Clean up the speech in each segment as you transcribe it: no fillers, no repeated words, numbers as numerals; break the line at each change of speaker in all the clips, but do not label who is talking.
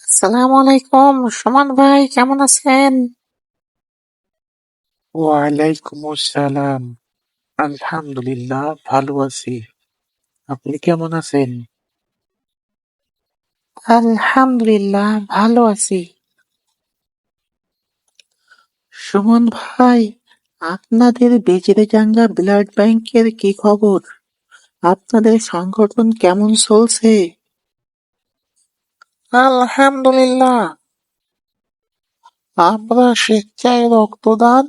আসসালামু আলাইকুম। সুমন ভাই, কেমন আছেন?
ওয়ালাইকুম আসসালাম। আলহামদুলিল্লাহ, ভালো আছি। আপনি কেমন আছেন?
আলহামদুলিল্লাহ, ভালো আছি। সুমন ভাই, আপনাদের বেজিরজাঙ্গা ব্লাড ব্যাংকের কি খবর? আপনাদের সংগঠন কেমন চলছে? আলহামদুলিল্লাহ, আমরা স্বেচ্ছায় রক্তদান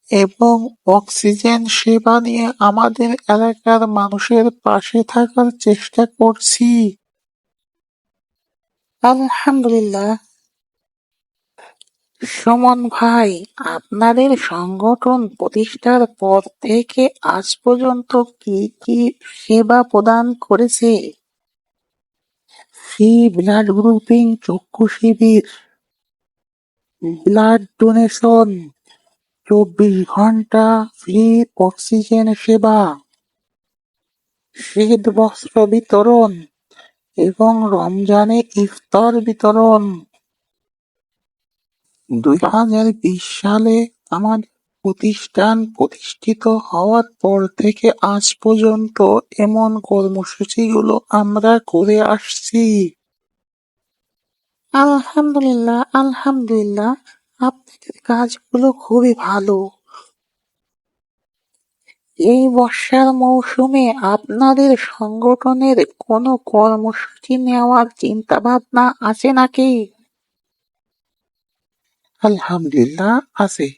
এবং অক্সিজেন সেবা নিয়ে আমাদের এলাকার মানুষের পাশে থাকার চেষ্টা করছি। আলহামদুলিল্লাহ। সুমন ভাই, আপনাদের সংগঠন প্রতিষ্ঠার পর থেকে আজ পর্যন্ত কি কি সেবা প্রদান করেছে? ফ্রি ব্লাড গ্রুপিং, চক্ষু শিবির, ব্লাড ডোনেশন, 24 ঘন্টা ফ্রি অক্সিজেন সেবা, শীত বস্ত্র বিতরণ এবং রমজানে ইফতার বিতরণ। 2020 সালে আমাদের প্রতিষ্ঠান প্রতিষ্ঠিত হওয়ার পর থেকে আজ পর্যন্ত এমন কর্মসূচিগুলো আমরা করে আসছি। আলহামদুলিল্লাহ, আলহামদুলিল্লাহ, আপনাদের কাজগুলো খুবই ভালো। এই বর্ষার মৌসুমে আপনাদের সংগঠনের কোনো কর্মসূচি নেওয়ার চিন্তা ভাবনা আছে নাকি? আলহামদুলিল্লাহ, আছে।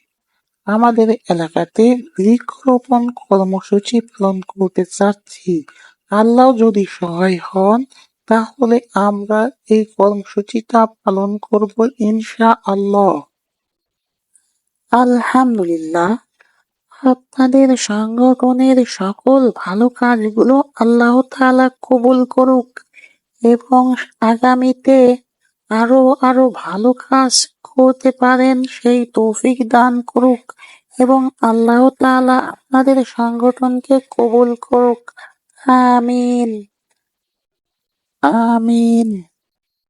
আমাদের এলাকাতে বৃক্ষরোপণ কর্মসূচি পালন করতে চাচ্ছি। আল্লাহ যদি সহায় হন, তাহলে আমরা এই কর্মসূচিটা পালন করব ইনশাআল্লাহ। আলহামদুলিল্লাহ, আপনাদের সংগঠনের সকল ভালো কাজগুলো আল্লাহ তাআলা কবুল করুক এবং আগামীতে আরো আরো ভালো কাজ করতে পারেন সেই তৌফিক দান করুক এবং আল্লাহ তাআলা আপনাদের সংগঠনকে কবুল করুক। আমিন, আমিন।